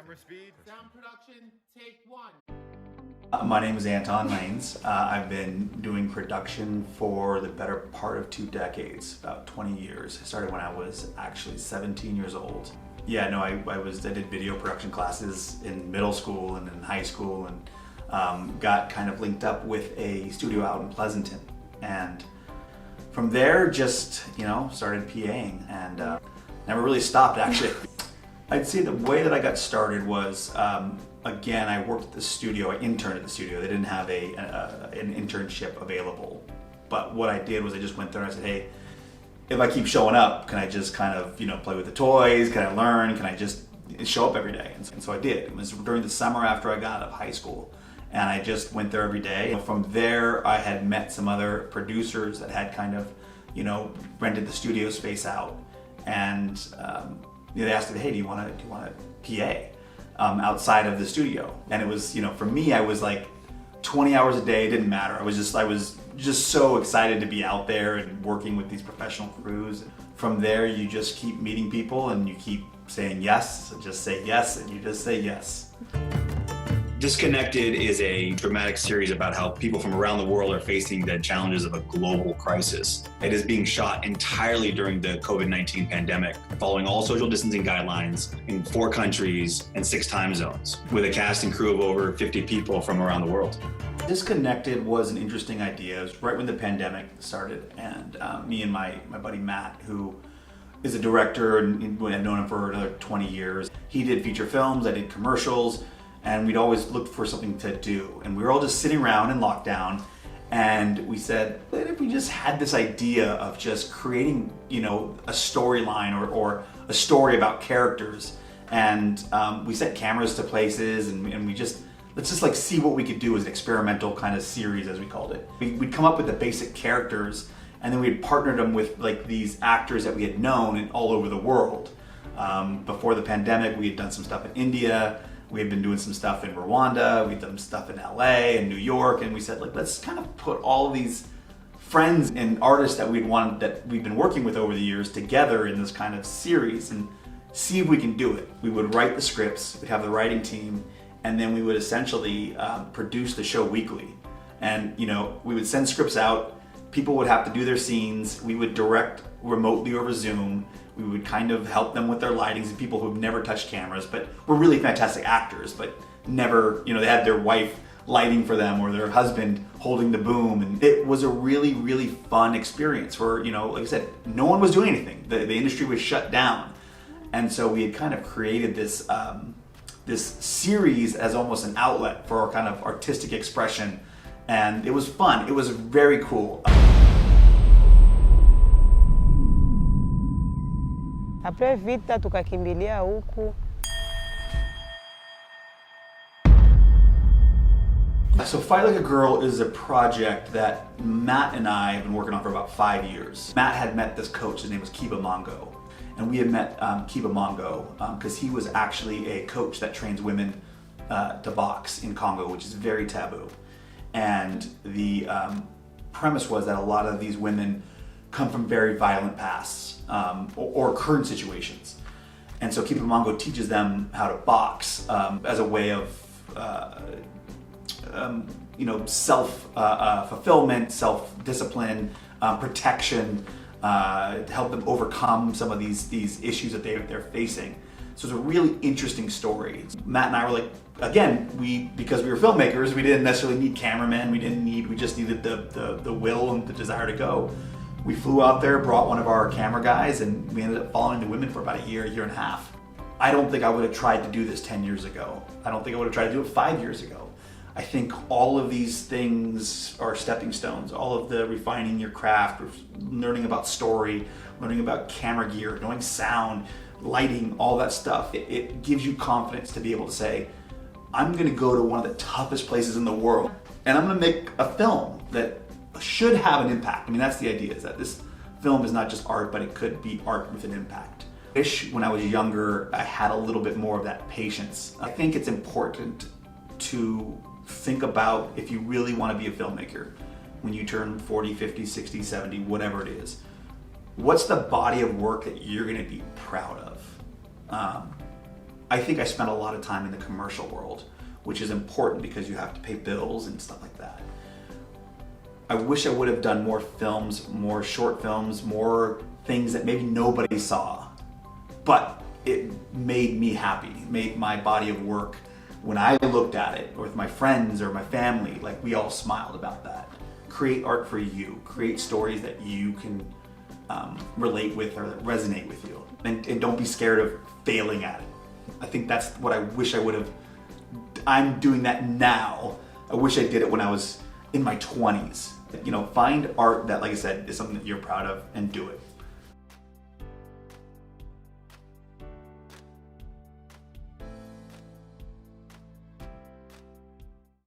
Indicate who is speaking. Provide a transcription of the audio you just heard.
Speaker 1: Camera speed.
Speaker 2: Sound production, take one.
Speaker 3: My name is Anton Laines. I've been doing production for the better part of 2 decades, about 20 years. I started when I was actually 17 years old. Yeah, no, I did video production classes in middle school and in high school, and got kind of linked up with a studio out in Pleasanton. And from there, just, started PAing and never really stopped, actually. I'd say the way that I got started was, again, I worked at the studio, I interned at the studio. They didn't have an internship available. But what I did was I just went there and I said, hey, if I keep showing up, can I just kind of, play with the toys? Can I learn? Can I just show up every day? And so I did. It was during the summer after I got out of high school. And I just went there every day. From there, I had met some other producers that had kind of, rented the studio space out. And they asked me, hey, do you want to PA outside of the studio? And it was, for me, I was like 20 hours a day. It didn't matter. I was just so excited to be out there and working with these professional crews. From there, you just keep meeting people and you keep saying yes, just say yes, and you just say yes.
Speaker 4: Disconnected is a dramatic series about how people from around the world are facing the challenges of a global crisis. It is being shot entirely during the COVID-19 pandemic, following all social distancing guidelines in 4 countries and 6 time zones, with a cast and crew of over 50 people from around the world.
Speaker 3: Disconnected was an interesting idea. It was right when the pandemic started, and me and my buddy Matt, who is a director and I've known him for another 20 years. He did feature films, I did commercials, and we'd always looked for something to do. And we were all just sitting around in lockdown, and we said, what if we just had this idea of just creating, a storyline or a story about characters. And we sent cameras to places, and we just, let's just like see what we could do as an experimental kind of series, as we called it. We'd come up with the basic characters, and then we'd partnered them with like these actors that we had known all over the world. Before the pandemic, we had done some stuff in India. We had been doing some stuff in Rwanda, we'd done stuff in LA and New York, and we said, let's kind of put all of these friends and artists that we've been working with over the years together in this kind of series and see if we can do it. We would write the scripts, we'd have the writing team, and then we would essentially produce the show weekly. And we would send scripts out, people would have to do their scenes, we would direct remotely over Zoom. We would kind of help them with their lightings, and people who've never touched cameras, but were really fantastic actors, but never, they had their wife lighting for them or their husband holding the boom. And it was a really, really fun experience where, like I said, no one was doing anything. The industry was shut down. And so we had kind of created this, this series as almost an outlet for our kind of artistic expression. And it was fun. It was very cool.
Speaker 5: Après vita tukakimbilia huku.
Speaker 3: So Fight Like a Girl is a project that Matt and I have been working on for about 5 years. Matt had met this coach, his name was Kiba Mongo. And we had met Kiba Mongo because he was actually a coach that trains women to box in Congo, which is very taboo. And the premise was that a lot of these women come from very violent pasts or current situations. And so Kiba Mongo teaches them how to box as a way of self-fulfillment, self-discipline, protection, to help them overcome some of these issues that they're facing. So it's a really interesting story. Matt and I were like, again, because we were filmmakers, we didn't necessarily need cameramen, we just needed the will and the desire to go. We flew out there, brought one of our camera guys, and we ended up following the women for about a year and a half. I don't think I would have tried to do this 10 years ago. I don't think I would have tried to do it 5 years ago. I think all of these things are stepping stones. All of the refining your craft, learning about story, learning about camera gear, knowing sound, lighting, all that stuff. It gives you confidence to be able to say, I'm gonna go to one of the toughest places in the world, and I'm gonna make a film that should have an impact. I mean, that's the idea, is that this film is not just art, but it could be art with an impact. I wish when I was younger, I had a little bit more of that patience. I think it's important to think about, if you really want to be a filmmaker, when you turn 40, 50, 60, 70, whatever it is, what's the body of work that you're gonna be proud of? I think I spent a lot of time in the commercial world, which is important because you have to pay bills and stuff like that. I wish I would have done more films, more short films, more things that maybe nobody saw, but it made me happy, made my body of work. When I looked at it, or with my friends or my family, like we all smiled about that. Create art for you, create stories that you can relate with or that resonate with you. And don't be scared of failing at it. I think that's what I wish I would have. I'm doing that now. I wish I did it when I was in my 20s. You know, find art that, like I said, is something that you're proud of and do it.